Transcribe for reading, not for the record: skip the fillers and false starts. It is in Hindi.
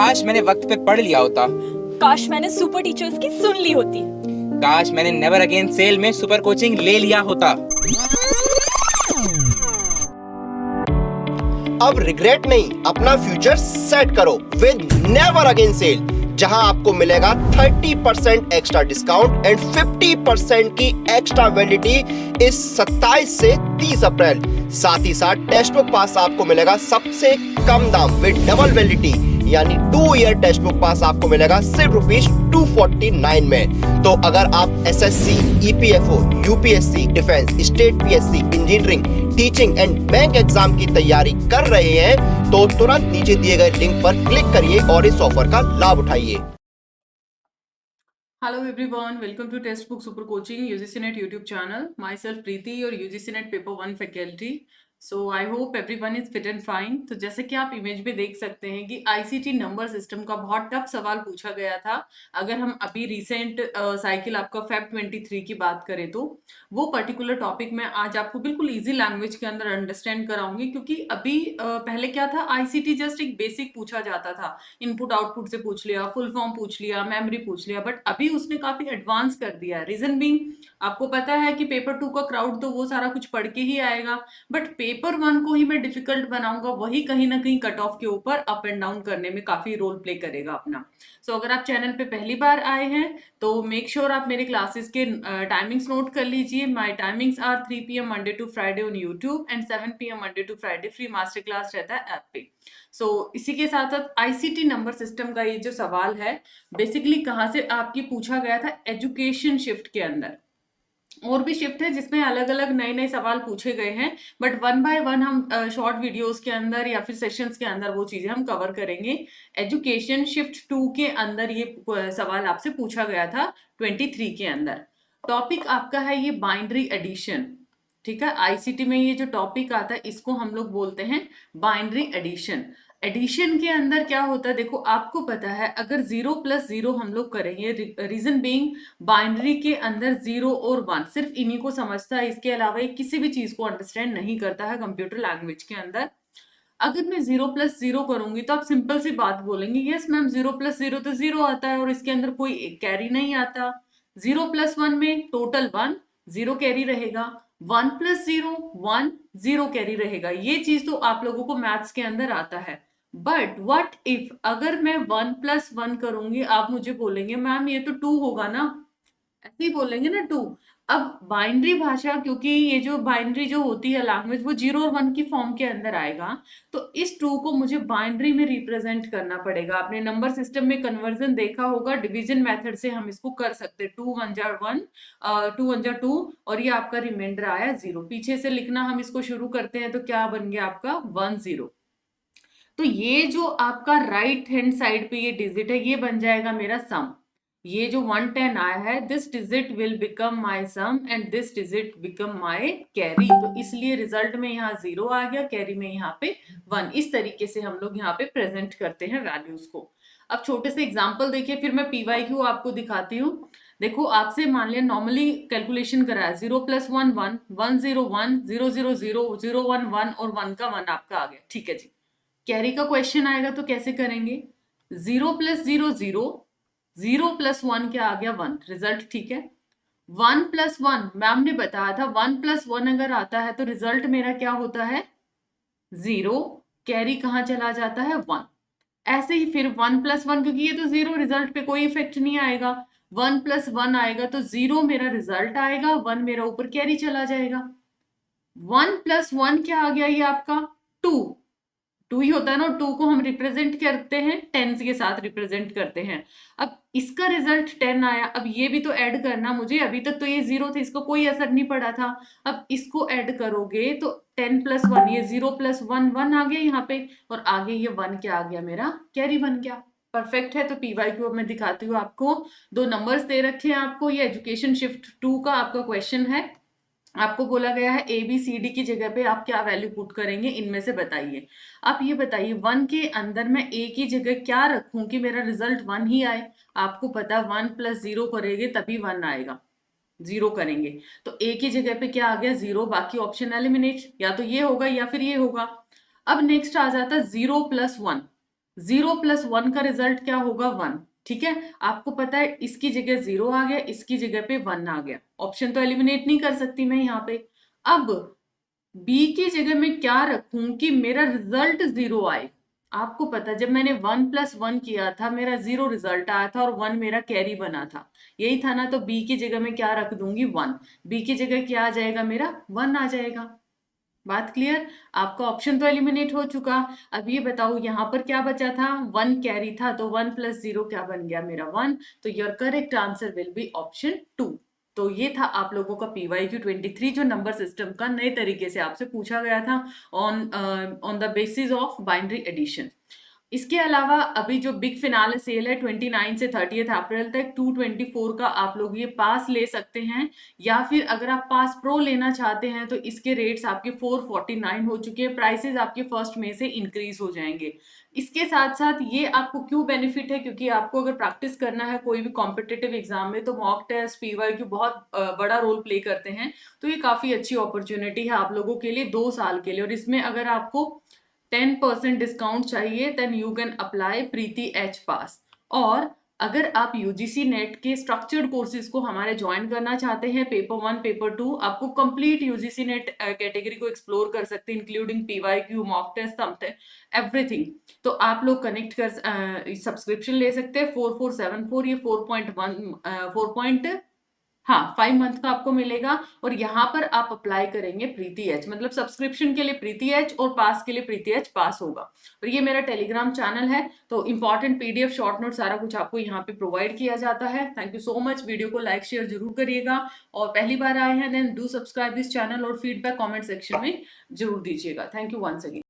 काश मैंने वक्त पे पढ़ लिया होता। काश मैंने सुपर टीचर्स की सुन ली होती। काश मैंने नेवर अगेन सेल में सुपर कोचिंग ले लिया होता। अब रिग्रेट नहीं, अपना फ्यूचर सेट करो विद नेवर अगेन सेल, जहां आपको मिलेगा 30% एक्स्ट्रा डिस्काउंट एंड 50% की एक्स्ट्रा वैलिडिटी इस 27 से 30 अप्रैल। साथ ही साथ टेक्स्ट बुक पास आपको मिलेगा सबसे कम दाम विद डबल वैलिडिटी, यानी 2 ईयर टेक्स्ट बुक पास आपको मिलेगा सिर्फ ₹249 में। तो अगर आप SSC, EPFO, UPSC, defence, state PSC, engineering, teaching and bank exam की तैयारी कर रहे हैं तो तुरंत नीचे दिए गए लिंक पर क्लिक करिए और इस ऑफर का लाभ उठाइए। Hello everyone, welcome to Textbook Super Coaching UGC NET YouTube channel. Myself Preeti, your UGC NET Paper 1 faculty. So I hope everyone is fit and fine. तो जैसे कि आप इमेज में देख सकते हैं कि ICT नंबर सिस्टम का बहुत टफ सवाल पूछा गया था। अगर हम अभी रिसेंट साइकिल आपका फेब 23 की बात करें तो वो पर्टिकुलर टॉपिक मैं आज आपको बिल्कुल इजी लैंग्वेज के अंदर अंडरस्टैंड कराऊंगी, क्योंकि अभी पहले क्या था, ICT जस्ट एक बेसिक पूछा जाता था, इनपुट आउटपुट से पूछ लिया, फुल फॉर्म पूछ लिया, मेमोरी पूछ लिया, बट अभी उसने काफी एडवांस कर दिया है। रीजन बीइंग, आपको पता है कि पेपर 2 का क्राउड तो वो सारा कुछ पढ़ के ही आएगा, बट पेपर 1 को ही मैं डिफिकल्ट बनाऊंगा, वही कहीं ना कहीं कट ऑफ के ऊपर अप एंड डाउन करने में काफी रोल प्ले करेगा अपना। सो अगर आप चैनल पे पहली बार आए हैं तो मेक श्योर आप मेरे क्लासेस के टाइमिंग्स नोट कर लीजिए। My timings are 3 PM Monday to Friday on YouTube and 7 PM Monday to Friday free master class रहता है ऐप पे। सो इसी के साथ साथ आईसीटी नंबर सिस्टम का ये जो सवाल है, बेसिकली कहाँ से आपकी पूछा गया था, एजुकेशन शिफ्ट के अंदर। और भी शिफ्ट है जिसमें अलग अलग नए नए सवाल पूछे गए हैं, बट वन बाय वन हम शॉर्ट वीडियोस के अंदर या फिर सेशंस के अंदर वो चीजें हम कवर करेंगे। एजुकेशन शिफ्ट 2 के अंदर ये सवाल आपसे पूछा गया था 23 के अंदर। टॉपिक आपका है ये बाइनरी एडिशन, ठीक है। आईसीटी में ये जो टॉपिक आता है इसको हम लोग बोलते हैं बाइनरी एडिशन। एडिशन के अंदर क्या होता है, देखो आपको पता है, अगर 0 + 0 हम लोग करेंगे, रीजन बीइंग बाइनरी के अंदर 0 और 1 सिर्फ इन्हीं को समझता है, इसके अलावा ये किसी भी चीज को अंडरस्टैंड नहीं करता है कंप्यूटर लैंग्वेज के अंदर। अगर मैं 0 + 0 करूंगी तो आप सिंपल सी बात बोलेंगे, यस मैम 0 + 0 तो 0 आता है और इसके अंदर कोई कैरी नहीं आता। 0 + 1 में टोटल 1, 0 कैरी रहेगा। 1 + 0 1, 0 कैरी रहेगा। ये चीज तो आप लोगों को मैथ्स के अंदर आता है। बट व्हाट इफ अगर मैं 1 + 1 करूंगी, आप मुझे बोलेंगे मैम ये तो 2 होगा ना, ऐसे ही बोलेंगे ना 2। अब बाइनरी भाषा, क्योंकि ये जो बाइनरी जो होती है लैंग्वेज, वो 0 और 1 की फॉर्म के अंदर आएगा, तो इस 2 को मुझे बाइनरी में रिप्रेजेंट करना पड़ेगा। आपने नंबर सिस्टम में कन्वर्जन देखा होगा, डिवीजन मेथड से हम इसको कर सकते हैं। 2 1 jar 1, 2 1 jar 2, और ये आपका रिमाइंडर आया 0। पीछे से लिखना हम इसको शुरू करते हैं तो क्या बन गया आपका 1 0। तो ये जो आपका राइट हैंड साइड पे ये डिजिट है, ये बन जाएगा मेरा सम। ये जो 110 आया है, this digit will become my sum and this digit become my carry. तो इसलिए रिजल्ट में यहाँ 0 आ गया, कैरी में यहाँ पे 1। इस तरीके से हम लोग यहाँ पे प्रेजेंट करते हैं वैल्यूज को। अब छोटे से एग्जाम्पल देखिए, फिर मैं PYQ आपको दिखाती हूँ। देखो आपसे मान लिया नॉर्मली कैलकुलेशन कराया, 0 + 1 1, 1 0 1, 0 0 0, 0 1 1 और 1 का 1 आपका आ गया, ठीक है जी। कैरी का क्वेश्चन आएगा तो कैसे करेंगे, 0 + 0 0, 0 + 1 क्या आ गया 1, रिजल्ट ठीक है। 1 + 1 मैम ने बताया था, 1 + 1 अगर आता है तो रिजल्ट मेरा क्या होता है 0, कैरी कहाँ चला जाता है 1। ऐसे ही फिर 1 + 1, क्योंकि ये तो 0, रिजल्ट पे कोई इफेक्ट नहीं आएगा। 1 + 1 आएगा तो 0 मेरा रिजल्ट आएगा, 1 मेरा ऊपर कैरी चला जाएगा। 1 + 1 क्या आ गया, ये आपका 2, 2 ही होता है ना, 2 को हम रिप्रेजेंट करते हैं 10 के साथ रिप्रेजेंट करते हैं। अब इसका रिजल्ट 10 आया, अब ये भी तो ऐड करना मुझे, अभी तक तो ये 0 थे, इसका कोई असर नहीं पड़ा था। अब इसको ऐड करोगे तो 10 + 1, ये 0 + 1 1 आ गया यहाँ पे, और आगे ये 1 क्या आ गया मेरा, कैरी बन गया। परफेक्ट है। तो PYQ अब मैं दिखाती हूँ आपको। 2 नंबर्स दे रखे हैं आपको, ये एजुकेशन शिफ्ट 2 का आपका क्वेश्चन है। आपको बोला गया है ABCD की जगह पे आप क्या वैल्यू पुट करेंगे, इनमें से बताइए। आप ये बताइए 1 के अंदर मैं A की जगह क्या रखूं कि मेरा रिजल्ट 1 ही आए। आपको पता 1 + 0 करेंगे तभी 1 आएगा, 0 करेंगे तो A की जगह पे क्या आ गया 0, बाकी ऑप्शन एलिमिनेट, या तो ये होगा या फिर ये होगा। अब नेक्स्ट आ जाता 0 + 1, 0 + 1 का रिजल्ट क्या होगा 1। ठीक है, आपको पता है इसकी जगह 0 आ गया, इसकी जगह पे 1 आ गया, ऑप्शन तो एलिमिनेट नहीं कर सकती मैं यहाँ पे। अब बी की जगह मैं क्या रखूं कि मेरा रिजल्ट 0 आए। आपको पता जब मैंने 1 + 1 किया था मेरा 0 रिजल्ट आया था और 1 मेरा कैरी बना था, यही था ना। तो बी की जगह मैं क्या रख दूंगी 1, बी की जगह क्या आ जाएगा मेरा 1 आ जाएगा। बात क्लियर, आपका ऑप्शन तो एलिमिनेट हो चुका। अब ये बताओ यहाँ पर क्या बचा था, 1 कैरी था, तो 1 + 0 क्या बन गया मेरा 1। तो your correct answer will be option 2। तो ये था आप लोगों का PYQ 23 जो नंबर सिस्टम का नए तरीके से आपसे पूछा गया था on the basis of binary addition. इसके अलावा अभी जो बिग फिनाले सेल है 29 से 30 अप्रैल तक 224 का आप लोग ये पास ले सकते हैं, या फिर अगर आप पास प्रो लेना चाहते हैं तो इसके रेट्स आपके 449 हो चुके हैं, प्राइसेस आपके 1 मई से इंक्रीज हो जाएंगे। इसके साथ साथ ये आपको क्यों बेनिफिट है, क्योंकि आपको अगर प्रैक्टिस करना है कोई भी कॉम्पिटिटिव एग्जाम में तो मॉक टेस्ट PYQ बहुत बड़ा रोल प्ले करते हैं। तो ये काफी अच्छी अपॉर्चुनिटी है आप लोगों के लिए 2 साल के लिए। और इसमें अगर आपको 10% डिस्काउंट चाहिए then you can apply Preeti H पास। और अगर आप UGC नेट के स्ट्रक्चर्ड कोर्सेज को हमारे ज्वाइन करना चाहते हैं, पेपर 1 पेपर 2 आपको कंप्लीट UGC नेट कैटेगरी को एक्सप्लोर कर सकते हैं including PYQ mock test everything. तो आप लोग कनेक्ट कर सब्सक्रिप्शन ले सकते हैं 4474, ये 5 मंथ का आपको मिलेगा। और यहाँ पर आप अप्लाई करेंगे प्रीति एच, मतलब सब्सक्रिप्शन के लिए प्रीति एच और पास के लिए प्रीति एच पास होगा। और ये मेरा टेलीग्राम चैनल है, तो इंपॉर्टेंट PDF शॉर्ट नोट सारा कुछ आपको यहाँ पे प्रोवाइड किया जाता है। Thank you so much, video को लाइक शेयर जरूर करिएगा, और पहली बार आए हैं then do subscribe this channel, और फीडबैक कॉमेंट सेक्शन में जरूर दीजिएगा। Thank you once again.